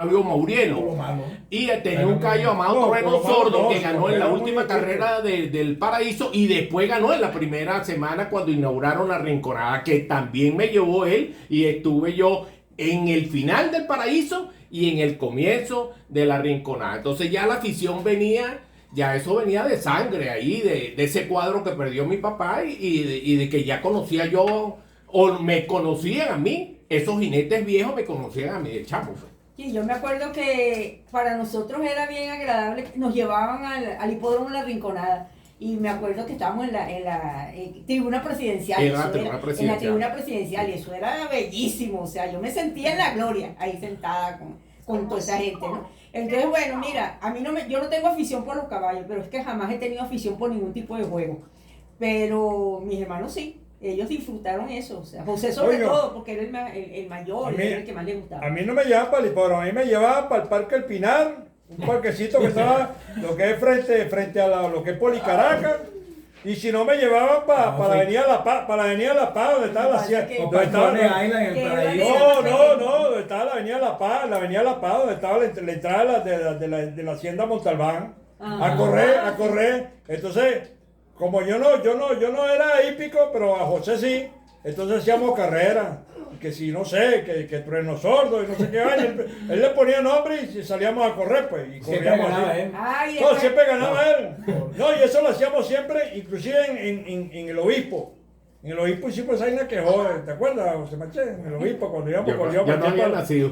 Fabio Maurielo. Y tenía un caballo llamado Trueno Sordo que ganó en la última carrera del Paraíso y después ganó en la primera semana cuando inauguraron la Rinconada, que también me llevó él y estuve yo en el final del Paraíso y en el comienzo de la Rinconada. Entonces ya la afición venía, ya eso venía de sangre ahí, de ese cuadro que perdió mi papá y de que ya conocía yo, o me conocían a mí, esos jinetes viejos me conocían a mí de chamo. Sí, yo me acuerdo que para nosotros era bien agradable, nos llevaban al hipódromo La Rinconada y me acuerdo que estábamos en la tribuna presidencial. En la tribuna presidencial y eso era bellísimo, o sea, yo me sentía en la gloria ahí sentada con toda esa gente, ¿no? Entonces, bueno, mira, yo no tengo afición por los caballos, pero es que jamás he tenido afición por ningún tipo de juego, pero mis hermanos sí. Ellos disfrutaron eso, o sea, José sobre todo, porque era el mayor, era el que más le gustaba. A mí no me llevaban para el hipódromo, a mí me llevaban para el Parque El Pinar, un parquecito que estaba, lo que es frente a lo que es Policaracas, y si no me llevaban para la Avenida La Paz, donde estaba la hacienda. Donde estaba la Avenida La Paz, donde estaba la entrada de la hacienda Montalbán, a correr, entonces... Como yo no era hípico, pero a José sí, entonces hacíamos carreras, que si no sé, que Trueno Sordo y no sé qué vaya, él le ponía nombre y salíamos a correr, pues, y corríamos así. No, siempre ganaba él. No, y eso lo hacíamos siempre, inclusive en el obispo. En el obispo hicimos esa vaina que joder, ¿te acuerdas, José Maché? En el obispo, cuando íbamos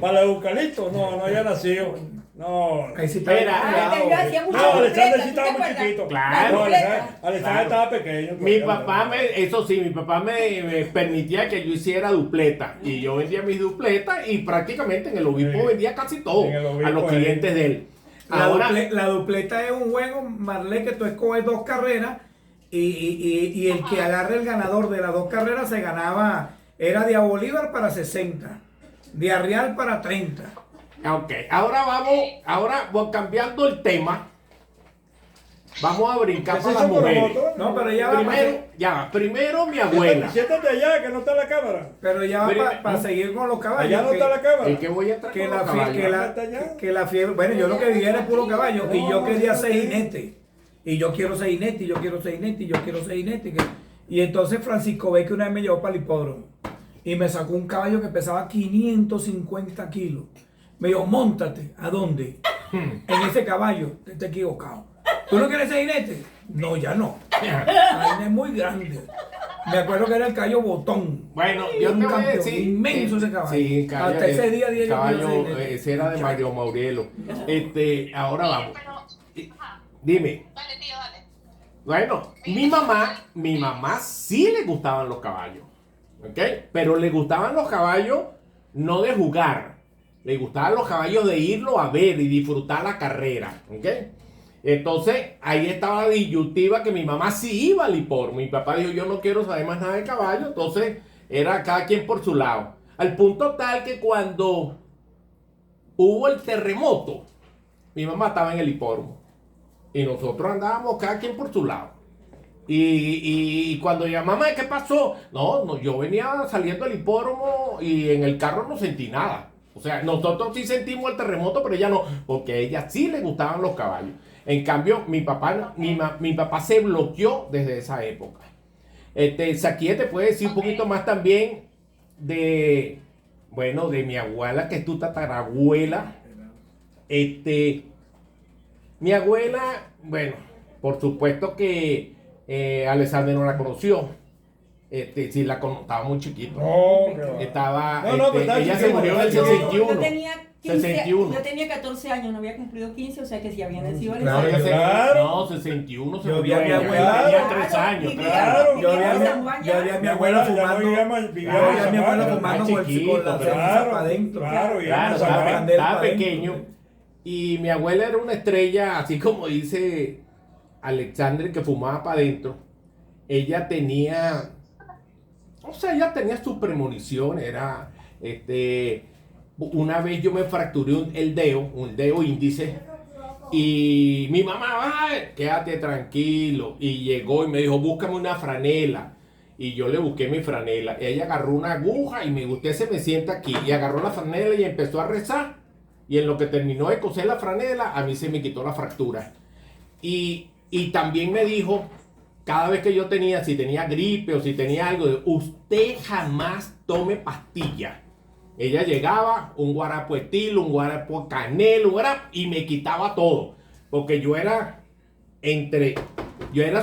para el eucalipto, no había nacido. No, Alexander sí estaba muy chiquito. Claro. Alexander estaba pequeño. Mi papá me permitía que yo hiciera dupleta. Y yo vendía mis dupletas y prácticamente en el obispo vendía casi todo a los clientes de él. La dupleta es un juego, Marley, que tú escoges 2 carreras y el que agarre el ganador de las 2 carreras se ganaba, era de a Bolívar para 60, de a Real para 30. Ok, ahora voy cambiando el tema. Vamos a brincar para las mujeres. No, pero ya primero mi abuela. Siéntate allá, que no está la cámara. Pero ya va para seguir con los caballos. Allá no está la cámara. ¿Y qué voy a estar con los caballos? Que la fiebre, bueno, yo lo que vivía era puro caballo y yo quería ser jinete. Y yo quiero ser jinete, y yo quiero ser jinete, y yo quiero ser jinete. Y entonces Francisco Vázquez una vez me llevó para el hipódromo y me sacó un caballo que pesaba 550 kilos. Me dijo, móntate. ¿A dónde? En ese caballo. Te estás equivocado. ¿Tú no quieres ser jinete? No, ya no. La vaina es muy grande. Me acuerdo que era el caballo Botón. Bueno, yo te voy a decir. Inmenso ese caballo. Sí, hasta ese día yo caballo, ese era de Mario Maurielo. Ahora vamos. Dime. Dale, tío, dale. Bueno, mi mamá sí le gustaban los caballos. ¿Ok? Pero le gustaban los caballos no de jugar. Le gustaban los caballos de irlo a ver y disfrutar la carrera, ¿ok? Entonces, ahí estaba la disyuntiva que mi mamá sí iba al hipódromo. Mi papá dijo, yo no quiero saber más nada de caballo. Entonces, era cada quien por su lado. Al punto tal que cuando hubo el terremoto, mi mamá estaba en el hipódromo. Y nosotros andábamos cada quien por su lado. Y cuando llamamos, ¿qué pasó? No, yo venía saliendo del hipódromo y en el carro no sentí nada. O sea, nosotros sí sentimos el terremoto, pero ella no, porque a ella sí le gustaban los caballos. En cambio, mi papá se bloqueó desde esa época. Saquie te puede decir un poquito más también de mi abuela, que es tu tatarabuela. Mi abuela, bueno, por supuesto que Alexander no la conoció. Sí, estaba muy chiquito. Ella se murió en el 61. Yo tenía 15, 61. yo tenía 14 años, no había cumplido 15, o sea que si había nacido No, 61 se murió. Mi abuela tenía 3 años. Yo vi a mi abuela fumando con la cerveza para adentro. Estaba pequeño. Y mi abuela era una estrella, así como dice Alexander, que fumaba para adentro. Ella tenía sus premoniciones. Era, una vez yo me fracturé un dedo índice. Y mi mamá, quédate tranquilo. Y llegó y me dijo, búscame una franela. Y yo le busqué mi franela. Ella agarró una aguja y me dijo, usted se me sienta aquí. Y agarró la franela y empezó a rezar. Y en lo que terminó de coser la franela, a mí se me quitó la fractura. Y también me dijo, cada vez que yo tenía, si tenía gripe o si tenía algo, usted jamás tome pastilla. Ella llegaba, un guarapo estilo, un guarapo canela, un guarapo, y me quitaba todo. Porque yo era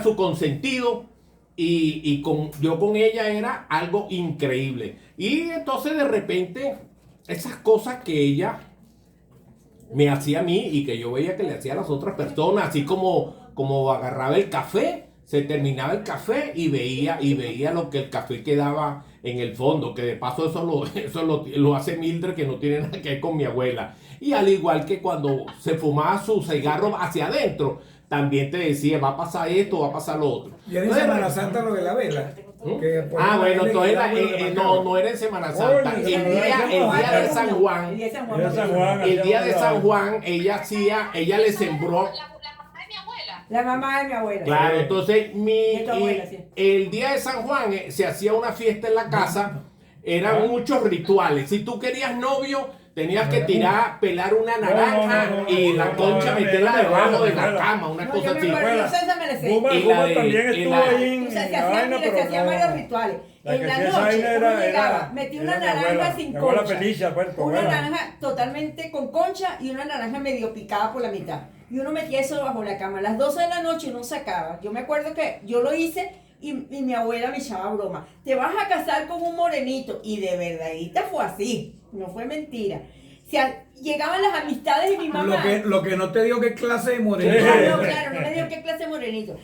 su consentido y yo con ella era algo increíble. Y entonces de repente, esas cosas que ella me hacía a mí y que yo veía que le hacía a las otras personas, así como agarraba el café, se terminaba el café y veía lo que el café quedaba en el fondo, que de paso eso lo hace Mildred, que no tiene nada que ver con mi abuela. Y al igual que cuando se fumaba su cigarro hacia adentro, también te decía, va a pasar esto, va a pasar lo otro. Y en Semana Santa lo de la vela. Bueno, entonces no era en Semana Santa. El día de San Juan, ella le sembró. La mamá de mi abuela. Claro, entonces el día de San Juan se hacía una fiesta en la casa, eran muchos rituales. Si tú querías novio, tenías que pelar una naranja y la concha meterla debajo de la cama, una cosa así. Guma también estuvo ahí en la vaina, pero se hacían varios rituales. En la noche uno llegaba, metía una naranja sin concha, una naranja totalmente con concha y una naranja medio picada por la mitad. Y uno metía eso bajo la cama. A las 12 de la noche uno sacaba. Yo me acuerdo que yo lo hice y mi abuela me echaba broma. Te vas a casar con un morenito. Y de verdadita fue así. No fue mentira. Llegaban las amistades de mi mamá. Lo que no te dio qué clase de morenito. Claro, no me dio qué clase de morenito.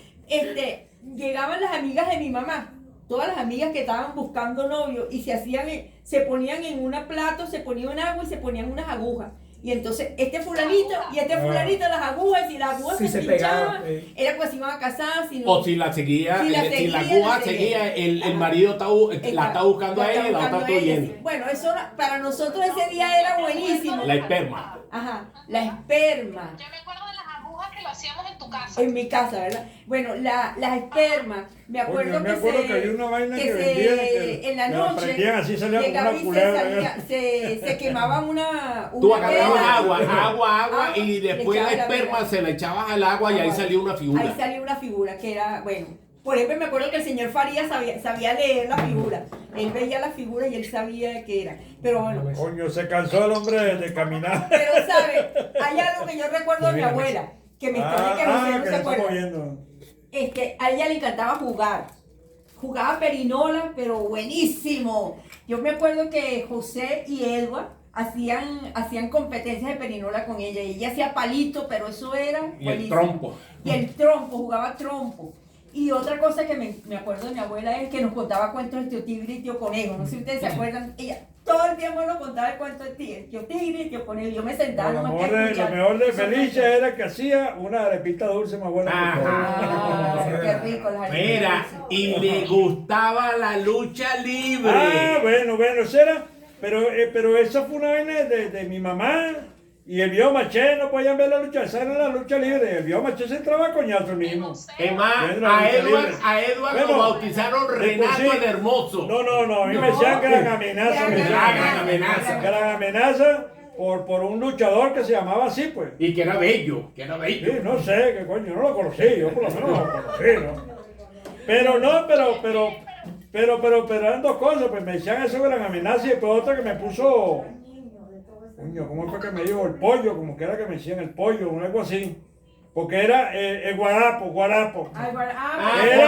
Llegaban las amigas de mi mamá. Todas las amigas que estaban buscando novio y se ponían en un plato, se ponían agua y se ponían unas agujas. Y entonces fulanito y fulanito las agujas, y las agujas se pinchaban, era pues iban a casar. O si la aguja seguía, el marido la está buscando a ella y la otra está huyendo. Bueno, eso para nosotros ese día era buenísimo. La esperma. Ajá, la esperma. Yo me acuerdo de las agujas que lo hacíamos en tu casa. En mi casa, ¿verdad? Bueno, las espermas, me acuerdo que hay una vaina que vendían en la noche así salía como una culebra. Se quemaban una Tú agarrabas agua y después la esperma se la echabas al agua y ahí salía una figura. Ahí salía una figura que era, bueno, por ejemplo me acuerdo que el señor Farías sabía leer la figura. Él veía la figura y él sabía qué era. Pero bueno. Coño, se cansó el hombre de caminar. Pero sabe, hay algo que yo recuerdo de mi abuela, que me extraña que no se acuerda. A ella le encantaba jugar. Jugaba perinola, pero buenísimo. Yo me acuerdo que José y Edward hacían competencias de perinola con ella. Y ella hacía palito, pero eso era buenísimo. Y el trompo, jugaba trompo. Y otra cosa que me acuerdo de mi abuela es que nos contaba cuentos de Tío Tigre y Tío Conejo. No sé si ustedes se acuerdan. Ella todo el tiempo nos contaba el cuento de Tío Tigre y Tío Conejo. Yo me sentaba Lo mejor de Felicia era que hacía una arepita dulce más buena que todo. Qué rico las arepitas. Mira, y le gustaba la lucha libre. Bueno, eso era. Pero esa fue una vaina de mi mamá. Y el viejo Maché no podían ver la lucha, esa era la lucha libre. El viejo Maché se entraba a coñazo mismo. Es más, a Edward lo bautizaron Renato el Hermoso. No, a mí me decían gran amenaza. Gran amenaza por un luchador que se llamaba así, pues. Y que era bello, Sí, no sé, qué coño, no lo conocí, yo por lo menos no lo conocí, ¿no? Pero eran dos cosas, pues me decían eso gran amenaza y después otra que me puso. Coño, ¿cómo fue que me dijo el pollo? Como que era que me decían el pollo o algo así. Porque era el guarapo. Era por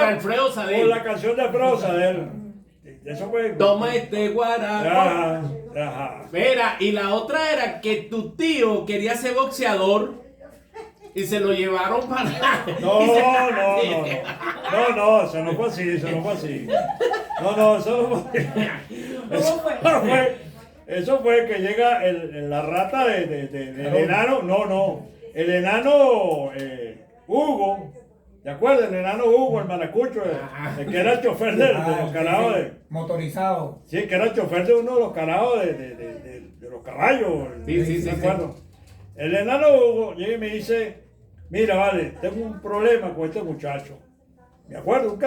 Alfredo Sadel. Por la canción de Alfredo Sadel. Eso fue. Toma este guarapo. Ajá. Mira, y la otra era que tu tío quería ser boxeador y se lo llevaron para. No, eso no fue así. No, eso no fue. ¿Cómo fue? Eso fue que llega la rata del enano, el enano Hugo, ¿te acuerdas? El enano Hugo, el maracucho, el que era el chofer de los carajos motorizado. Sí, que era el chofer de uno de los carajos de los caballos. Sí. El enano Hugo llega y me dice, mira, vale, tengo un problema con este muchacho. Me acuerdo, un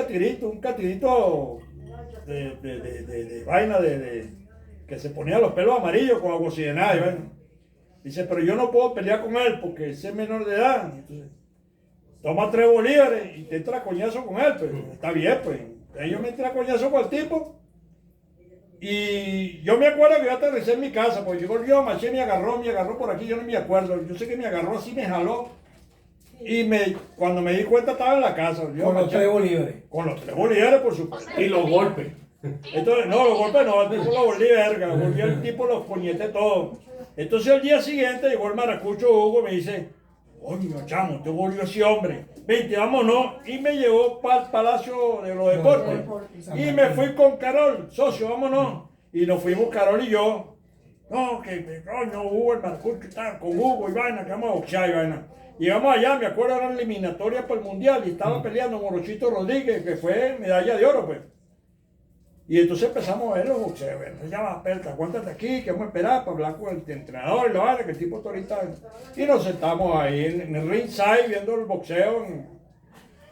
catidito de vaina que se ponía los pelos amarillos con agua oxigenada. Dice, pero yo no puedo pelear con él porque ese es menor de edad. Entonces, toma 3 bolívares y te entra a coñazo con él. Pues está bien, pues. Entonces yo me entré a coñazo con el tipo. Y yo me acuerdo que yo aterricé en mi casa, pues llegó el río Maché, me agarró por aquí, yo no me acuerdo. Yo sé que me agarró así, me jaló. Y cuando me di cuenta estaba en la casa. Con los 3 bolívares. Con los 3 bolívares, por supuesto. Y los golpes. Entonces, no, los golpes no, el tipo lo volví verga, volví el tipo los puñetes todos. Entonces el día siguiente llegó el maracucho Hugo y me dice, coño, chamo, te volvió ese hombre, vente, vámonos. Y me llevó para el Palacio de los Deportes. Y me fui con Carol, socio, vámonos. Y nos fuimos Carol y yo. No, que coño, Hugo, el maracucho, está con Hugo y vaina, que vamos a boxear y vaina. Llegamos allá, me acuerdo, era eliminatoria para el Mundial y estaba peleando Morochito Rodríguez, que fue medalla de oro, pues. Y entonces empezamos a ver los boxeos. Entonces ya va, Perta, aguántate aquí, que vamos a esperar para hablar con el entrenador y lo vale, que el tipo está ahorita. Y nos sentamos ahí en el ringside viendo el boxeo.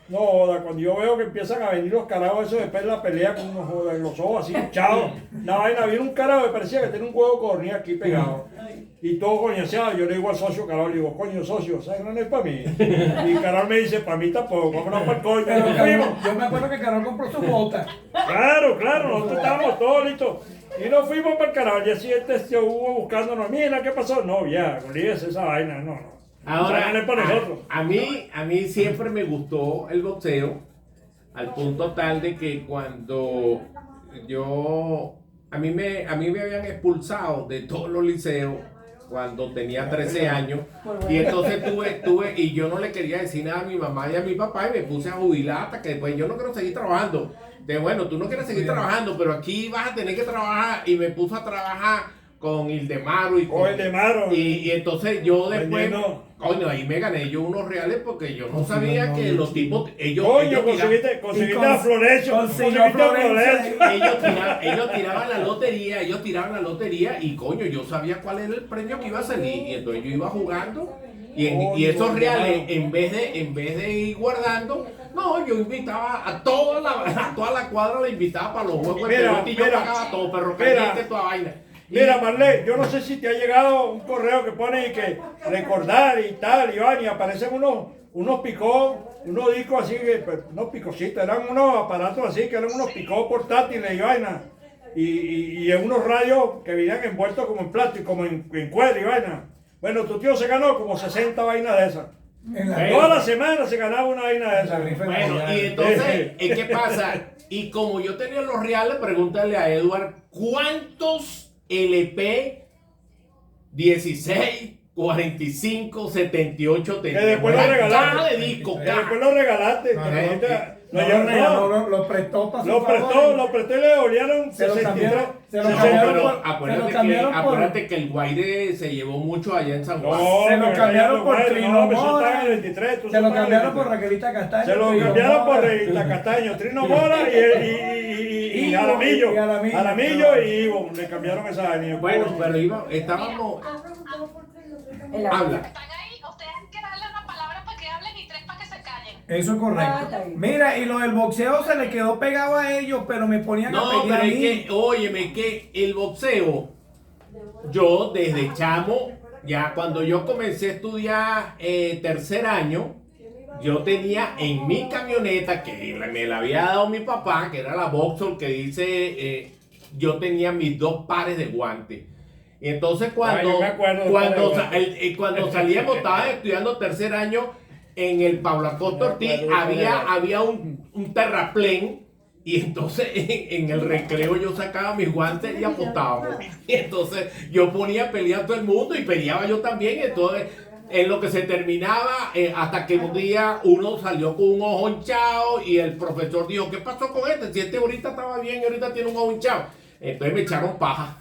No joda, cuando yo veo que empiezan a venir los carajos, eso después de la pelea con unos joda, los ojos así hinchados. La vaina, viene un carajo que parecía que tenía un huevo de codorniz aquí pegado. Y todo coñaseado. Yo le digo al socio Carol, le digo, coño, socio, ¿sabes que no es para mí? Y Carol me dice, para mí tampoco, vámonos para el coño. Yo me acuerdo que Carol compró su bota. Claro, nosotros estábamos todos listos. Y nos fuimos para el carajo. Y así Hugo buscándonos, mira, ¿qué pasó? No, ya, olvídese esa vaina, no. Ahora, no es para nosotros. a mí siempre me gustó el boxeo, al punto tal de que cuando a mí me habían expulsado de todos los liceos cuando tenía 13 años, y entonces y yo no le quería decir nada a mi mamá y a mi papá, y me puse a jubilar hasta que después yo no quiero seguir trabajando. Bueno, tú no quieres seguir trabajando, pero aquí vas a tener que trabajar, y me puso a trabajar con Ildemaro y entonces yo después, coño, ahí me gané yo unos reales porque yo no sabía que los tipos, conseguiste a Florencio, ellos tiraban la lotería y coño, yo sabía cuál era el premio que iba a salir, y entonces yo iba jugando y esos reales, en vez de ir guardando, no, yo invitaba a toda la cuadra, la invitaba para los juegos de pelota y yo pagaba todo, perro caliente, toda vaina. Mira, Marley, yo no sé si te ha llegado un correo que pone que recordar y tal, y aparecen unos picos, unos discos así, unos picositos, eran unos aparatos así, que eran unos picos portátiles y vaina, y en unos radios que venían envueltos como en plástico, como en cuero y vaina. Bueno, tu tío se ganó como 60 vainas de esas. Toda la semana se ganaba una vaina de esas. Bueno, y entonces, ¿qué pasa? Y como yo tenía los reales, pregúntale a Edward, ¿cuántos LP 16, 45, 78 tenía? Que después lo regalaste. Caja de disco, después lo regalaste. Lo prestó para lo prestó y le devolvieron 63. Acuérdate que el Guaire se llevó mucho allá en San Juan. Se lo cambiaron por Trino Mora. Se lo cambiaron por Raquelita Castaño. Se lo cambiaron por Raquelita Castaño, Trino Mora y Aramillo y Ivo. Le cambiaron esa vaina. Bueno, pero estábamos. Habla. Eso es correcto. Mira, y lo del boxeo se le quedó pegado a ellos, pero me ponían a pelear a mí. Que, óyeme, que el boxeo, yo desde chamo, ya cuando yo comencé a estudiar tercer año, yo tenía en mi camioneta, que me la había dado mi papá, que era la Vauxhall, que dice, yo tenía mis 2 pares de guantes. Y entonces cuando salíamos, estaba estudiando tercer año, en el Pablo Acosta Ortiz había un terraplén, y entonces en el recreo yo sacaba mis guantes y apostábamos. Y entonces yo ponía a pelear a todo el mundo y peleaba yo también. Entonces en lo que se terminaba, hasta que un día uno salió con un ojo hinchado y el profesor dijo, ¿qué pasó con este? Si este ahorita estaba bien y ahorita tiene un ojo hinchado. Entonces me echaron paja.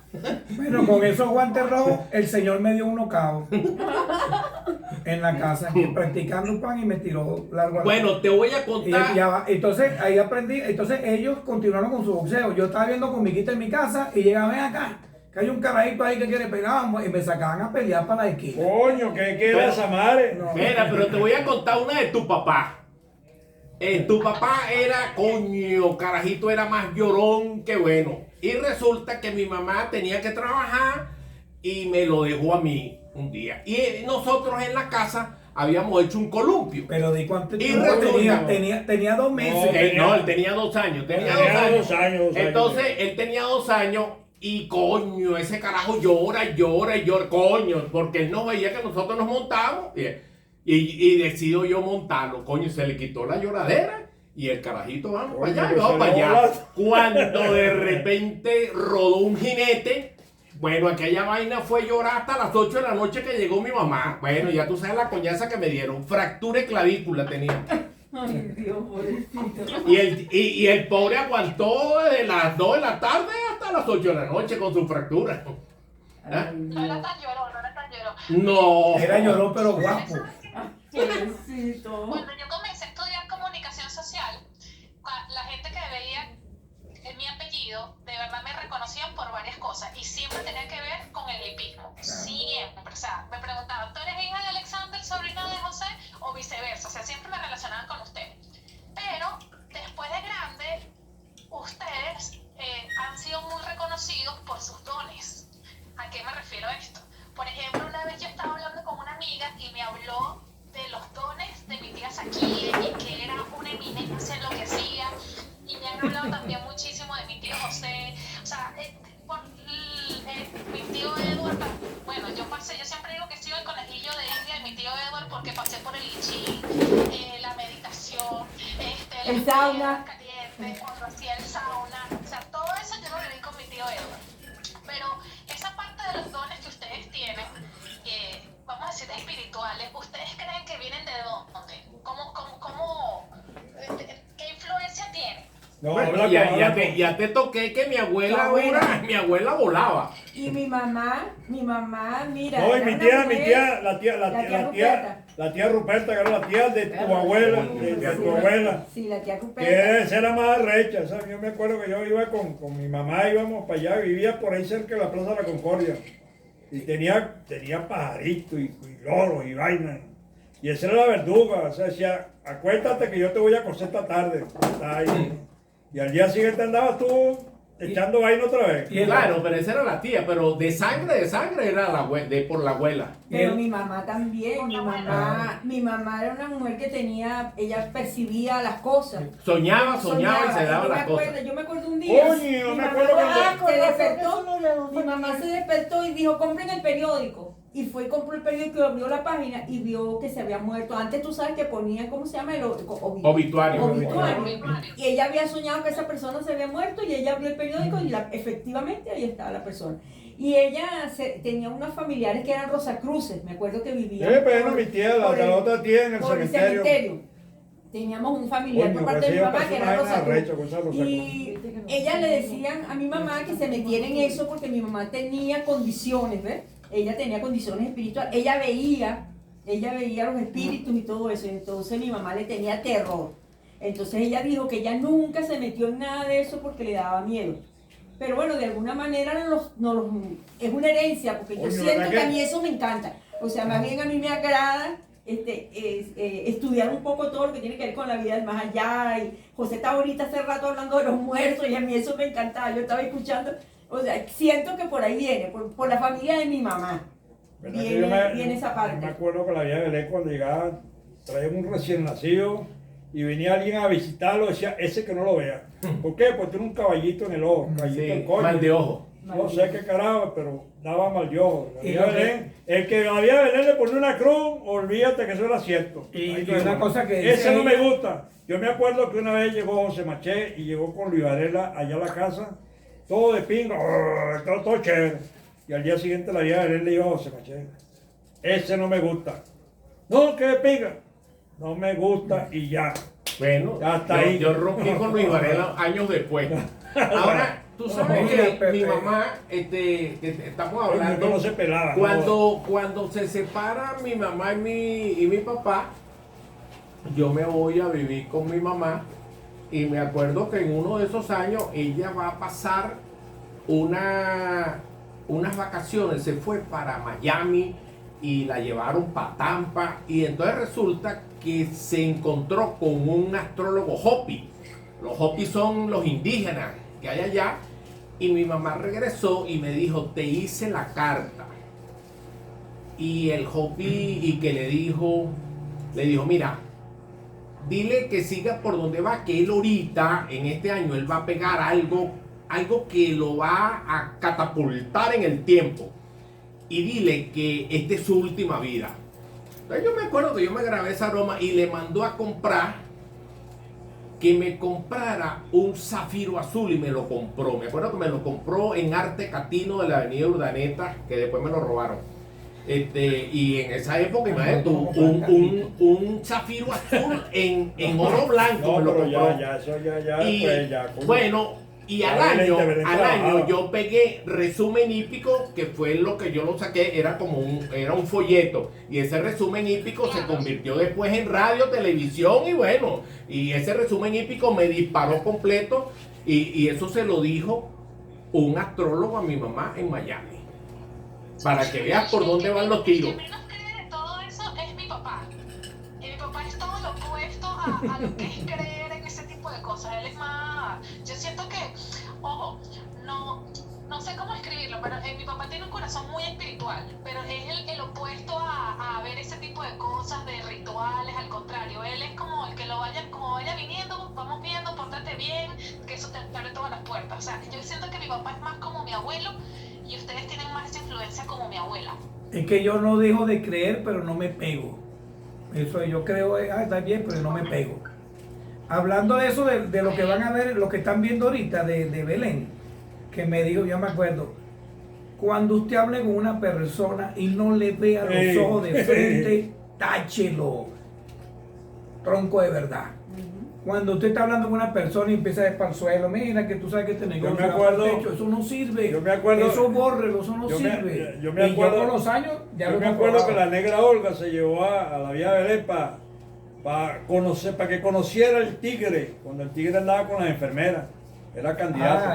Bueno, con esos guantes rojos, el señor me dio un knockout en la casa, practicando pan, y me tiró largo. Bueno, te voy a contar. Entonces ahí aprendí. Entonces ellos continuaron con su boxeo. Yo estaba viendo con Miquita en mi casa y llegaban acá, que hay un carajito ahí que quiere pegar, y me sacaban a pelear para la esquina. Coño, ¿qué era esa madre? No. Mira, pero te voy a contar una de tu papá. Tu papá era, coño, carajito, era más llorón que bueno. Y resulta que mi mamá tenía que trabajar y me lo dejó a mí. un día. Y nosotros en la casa habíamos hecho un columpio. Pero ¿de cuánto Y tiempo resulta- tenía 2 meses? No, él tenía 2 años. Tenía Tenía 2 años. 2 años. Entonces, él tenía 2 años y coño, ese carajo llora, coño, porque él no veía que nosotros nos montábamos y decido yo montarlo, coño, se le quitó la lloradera y el carajito vamos para allá, Coño, vamos que para se le allá. voló. Cuando de repente rodó un jinete, bueno, aquella vaina fue llorar hasta las 8 de la noche que llegó mi mamá. Bueno, ya tú sabes la coñaza que me dieron, fractura de clavícula tenía. Ay, Dios, pobrecito. Y el pobre aguantó desde las 2 de la tarde hasta las 8 de la noche con su fractura. ¿Ah? Ay, No era Dios. tan llorón, no era tan llorón. No. Era llorón pero guapo. Pobrecito. Cuando yo comencé a estudiar comunicación social, la gente que veía mi apellido, de verdad me reconocían por varias cosas y siempre tenía que ver con el hipismo. Siempre. O sea, me preguntaban, ¿tú eres hija de Alexander, sobrina de José? O viceversa. O sea, siempre me relacionaban con ustedes. Pero después de grande, ustedes han sido muy reconocidos por sus dones. ¿A qué me refiero a esto? Por ejemplo, una vez yo estaba hablando con una amiga y me habló de los dones de mi tía Saquie y que era una eminencia en lo que hacía. Y me han hablado también muchísimo de mi tío José. O sea, mi tío Edward, bueno, yo siempre digo que soy el conejillo de India de mi tío Edward porque pasé por el I Ching, la meditación, El sauna. caliente, cuando hacía el sauna. O sea, todo eso yo lo viví con mi tío Edward. Pero esa parte de los dones que ustedes tienen, vamos a decir espirituales, ¿ustedes creen que vienen de dónde? ¿Qué influencia tienen? No, Bueno, habla ya te toqué que mi abuela, Tu abuela. mi abuela volaba. Y mi mamá, mira. No, y era mi una tía, mujer- la tía Ruperta, que era la tía de tu abuela, de tu abuela. Sí, la tía Que Ruperta. esa era más recha, ¿sabes? Yo me acuerdo que yo iba con mi mamá, íbamos para allá, vivía por ahí cerca de la Plaza de la Concordia. Y tenía pajaritos y loros y vainas. Y esa era la verduga, o sea, decía, acuéstate que yo te voy a coser esta tarde. Está ahí. Y al día siguiente andabas tú echando vaina otra vez. Y Claro, pero esa era la tía, pero de sangre era por la abuela. Pero Él- mi mamá también, mi mamá era una mujer que ella percibía las cosas. Soñaba y se daba las cosas. Yo me acuerdo un día. Coño, mi me mamá acuerdo cuando- se despertó, mi mamá se despertó y dijo, compren el periódico. Y fue y compró el periódico y abrió la página y vio que se había muerto. Antes tú sabes que ponían, ¿cómo se llama? Obituario. Y ella había soñado que esa persona se había muerto y ella abrió el periódico y efectivamente ahí estaba la persona. Y ella tenía unos familiares que eran Rosacruces, me acuerdo que vivían Pero mi tía, por la otra tía en el por cementerio. Teníamos un familiar Coño, por parte pues de mi ella mamá pasó que una era vaina Rosacruz. arrecha con esa Rosacruz. Y ella le decían a mi mamá que se metiera en eso porque mi mamá tenía condiciones, ¿ves? Ella tenía condiciones espirituales, ella veía los espíritus y todo eso, entonces mi mamá le tenía terror. Entonces ella dijo que ella nunca se metió en nada de eso porque le daba miedo. Pero bueno, de alguna manera es una herencia, porque yo Coño, siento ¿verdad que a que? mí eso me encanta. O sea, más bien a mí me agrada estudiar un poco todo lo que tiene que ver con la vida del más allá. Y José está ahorita hace rato hablando de los muertos y a mí eso me encantaba. Yo estaba escuchando, o sea, siento que por ahí viene, por la familia de mi mamá. ¿Verdad que yo Viene esa parte. Me acuerdo que la vieja de Belén cuando llegaba, traía un recién nacido y venía alguien a visitarlo, decía, ese que no lo vea. ¿Por qué? Porque tiene un caballito en el ojo, caballito en Sí, coño. mal de ojo. No sé qué carajo, pero daba mal de ojo. La Y vieja lo que- Belén, el que la vieja Belén le ponía una cruz, olvídate que eso era cierto. Y Ay, una Dios. cosa que dice Ese no me ella- gusta. Yo me acuerdo que una vez llegó José Maché y llegó con Luis Varela allá a la casa, todo de pingo, todo chévere. Y al día siguiente la vieja Belén le dijo a José Maché, ese no me gusta. No, que de pinga. No me gusta y ya. Bueno, Ya está ahí. yo rompí con Luis Varela años después. Ahora, tú sabes Mira, que Pepe. mi mamá, que estamos Coño, hablando, no se pelaba. cuando se separan mi mamá y mi papá, yo me voy a vivir con mi mamá y me acuerdo que en uno de esos años ella va a pasar unas vacaciones, se fue para Miami y la llevaron para Tampa y entonces resulta que se encontró con un astrólogo Hopi. Los Hopi son los indígenas que hay allá y mi mamá regresó y me dijo, te hice la carta. y el Hopi y que le dijo, mira, dile que siga por donde va, que él ahorita, en este año, él va a pegar algo que lo va a catapultar en el tiempo. Y dile que esta es su última vida. Entonces yo me acuerdo que yo me grabé esa broma y le mandó a comprar, que me comprara un zafiro azul y me lo compró. Me acuerdo que me lo compró en Arte Catino de la avenida Urdaneta, que después me lo robaron. Y en esa época, imagínate, un zafiro azul en oro blanco. No, me lo pero compró. Bueno, y al año yo pegué resumen hípico, que fue lo que yo lo saqué, era un folleto, y ese resumen hípico se convirtió después en radio, televisión, y bueno, y ese resumen hípico me disparó completo, y eso se lo dijo un astrólogo a mi mamá en Miami, para que veas por dónde van los tiros. El que menos cree de todo eso es mi papá. Y mi papá es todo lo opuesto a lo que es creer en ese tipo de cosas. Él es más... Yo siento que, ojo, no sé cómo escribirlo, pero mi papá tiene un corazón muy espiritual, pero es el opuesto a ver ese tipo de cosas, de rituales. Al contrario, él es como el que como vaya viniendo, vamos viendo, pórtate bien, que eso te abre todas las puertas. O sea, yo siento que mi papá es más como mi abuelo y ustedes tienen más esa influencia como mi abuela. Es que yo no dejo de creer, pero no me pego. Eso yo creo, está bien, pero no me pego. Hablando de eso, de lo que van a ver, lo que están viendo ahorita de Belén, que me dijo, yo me acuerdo, cuando usted hable con una persona y no le vea los ojos de frente, táchelo, tronco de verdad. Cuando usted está hablando con una persona y empieza a ir para el suelo, mira que tú sabes que este negocio me acuerdo, eso no sirve. Yo me acuerdo, eso bórrelo, eso no sirve. Yo me acuerdo, y yo con los años ya yo me acuerdo que la negra Olga se llevó a la Vía Belén para que conociera el tigre, cuando el tigre andaba con las enfermeras. Era candidato.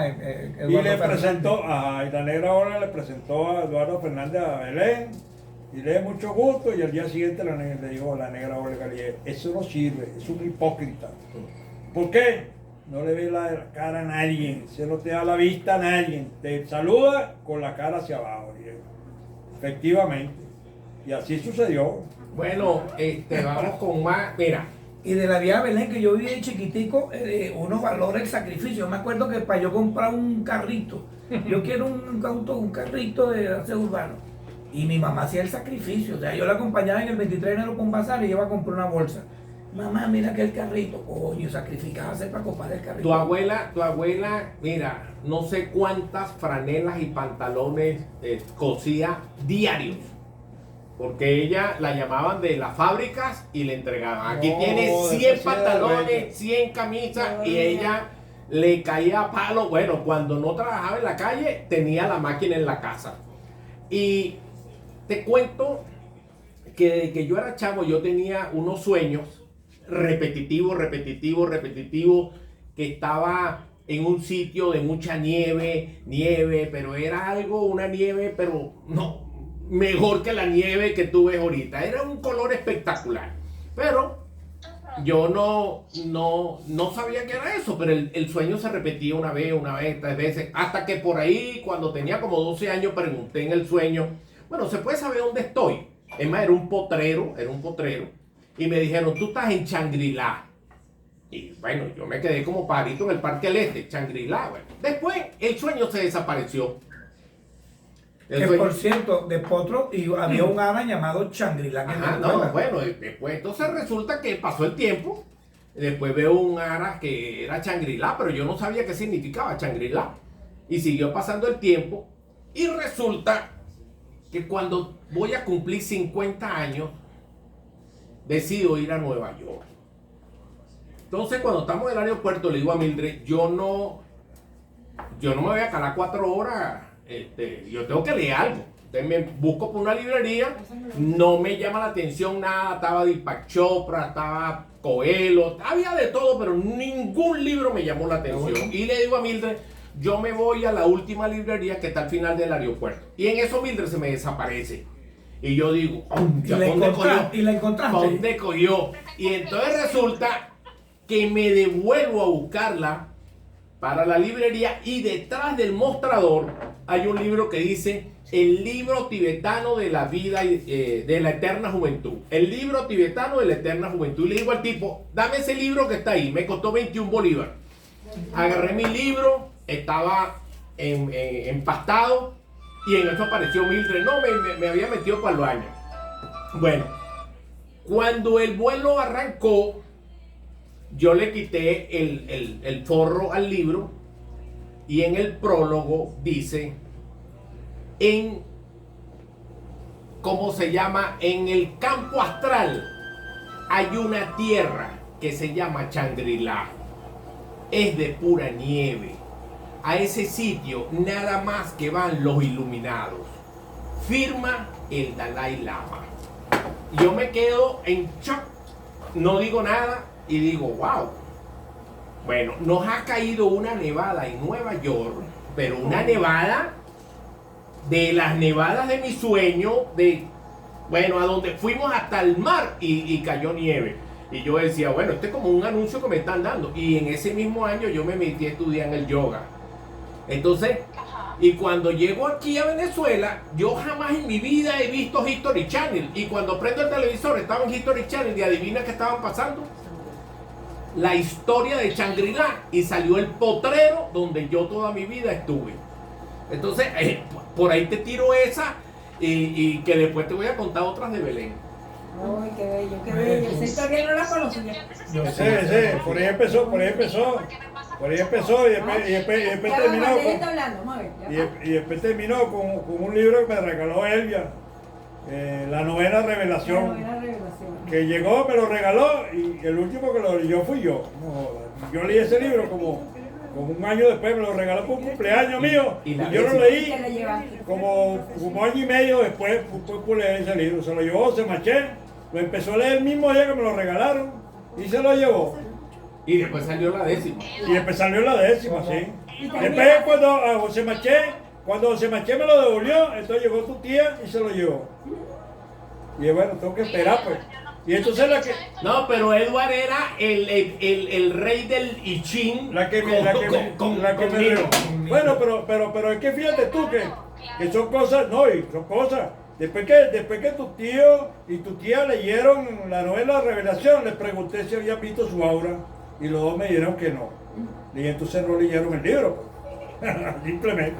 Y le presentó, y la negra Olga le presentó a Eduardo Fernández a Belén. Y le dio mucho gusto, y al día siguiente le dijo a la negra Olga, eso no sirve, es un hipócrita. ¿Por qué? No le ve la cara a nadie, se no te da la vista a nadie, te saluda con la cara hacia abajo. Efectivamente, y así sucedió. Bueno, vamos con más, mira. Y de la Vía Belén, que yo viví de chiquitico, uno valora el sacrificio. Yo me acuerdo que para yo comprar un carrito, yo quiero un carrito de aseo urbano. Y mi mamá hacía el sacrificio, o sea, yo la acompañaba en el 23 de enero con bazar y iba a comprar una bolsa. Mamá, mira aquel carrito, coño, sacrificaba para comprar el carrito. Tu abuela, mira, no sé cuántas franelas y pantalones cosía diarios. Porque ella la llamaban de las fábricas y le entregaban. Aquí tiene 100 pantalones, 100 camisas y ella le caía a palo. Bueno, cuando no trabajaba en la calle, tenía la máquina en la casa. Y te cuento que desde que yo era chavo yo tenía unos sueños repetitivos, que estaba en un sitio de mucha nieve, pero era una nieve, pero no, mejor que la nieve que tú ves ahorita. Era un color espectacular, pero yo no sabía que era eso, pero el sueño se repetía una vez, 3 veces, hasta que por ahí, cuando tenía como 12 años, pregunté en el sueño, bueno, ¿se puede saber dónde estoy? Es más, era un potrero, y me dijeron, tú estás en Shangri-La. Y bueno, yo me quedé como parito en el Parque del Este, Shangri-La. Bueno. Después, el sueño se desapareció. Por cierto, de Potro había un hada llamado Shangri-La. Bueno, después entonces resulta que pasó el tiempo. Después veo un ara que era Shangri-La, pero yo no sabía qué significaba Shangri-La. Y siguió pasando el tiempo. Y resulta que cuando voy a cumplir 50 años, decido ir a Nueva York. Entonces, cuando estamos en el aeropuerto, le digo a Mildred, yo no me voy a calar 4 horas. Yo tengo que leer algo. Entonces me busco por una librería, no me llama la atención nada, estaba Deepak Chopra, estaba Coelho, había de todo, pero ningún libro me llamó la atención. Y le digo a Mildred, yo me voy a la última librería que está al final del aeropuerto. Y en eso Mildred se me desaparece. Y yo digo, ¿y la encontraste? ¿Dónde cogió? Y entonces resulta que me devuelvo a buscarla para la librería y detrás del mostrador hay un libro que dice el libro tibetano de la vida y de la eterna juventud. El libro tibetano de la eterna juventud. Y le digo al tipo, dame ese libro que está ahí. Me costó 21 bolívares. Agarré mi libro, estaba empastado y en eso apareció Mildred. No, me había metido para el baño. Bueno, cuando el vuelo arrancó, yo le quité el forro al libro y en el prólogo dice, ¿cómo se llama? En el campo astral hay una tierra que se llama Shangri-La. Es de pura nieve. A ese sitio nada más que van los iluminados. Firma el Dalai Lama. Yo me quedo en shock, no digo nada y digo, wow. Bueno, nos ha caído una nevada en Nueva York, pero una nevada de las nevadas de mi sueño, a donde fuimos hasta el mar y cayó nieve. Y yo decía, bueno, este es como un anuncio que me están dando. Y en ese mismo año yo me metí a estudiar en el yoga. Entonces, y cuando llego aquí a Venezuela, yo jamás en mi vida he visto History Channel. Y cuando prendo el televisor, estaba en History Channel y adivina qué estaban pasando. La historia de Shangri-La. Y salió el potrero donde yo toda mi vida estuve. Entonces, por ahí te tiro esa y que después te voy a contar otras de Belén. Uy, qué bello, qué bello. Esa historia no la conocía. Sí, por ahí empezó y después terminó y después terminó con un libro que me regaló Elvia, La Novena Revelación, que llegó, me lo regaló y el último que lo leyó fui yo. No, yo leí ese libro como un año después, me lo regaló por un cumpleaños mío y yo lo leí como año y medio después pude leer ese libro. Se lo llevó José Maché, lo empezó a leer el mismo día que me lo regalaron y se lo llevó. Y después salió la 10ª. Y después salió la 10ª, sí. Después cuando José Maché me lo devolvió, entonces llegó tu tía y se lo llevó. Y bueno, tengo que esperar pues. Y entonces la que... No, pero Edward era el rey del I Ching. Bueno, pero es que fíjate tú que son cosas, no, y son cosas. Después que tu tío y tu tía leyeron la novela Revelación, les pregunté si habían visto su aura y los dos me dijeron que no. Y entonces no leyeron el libro. Simplemente.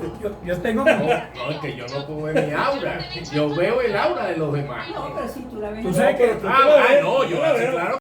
Yo tengo No, es que yo no puedo ver mi aura. Yo veo el aura de los demás. No, pero si tú la ves. Tú sabes que... No, yo así, claro.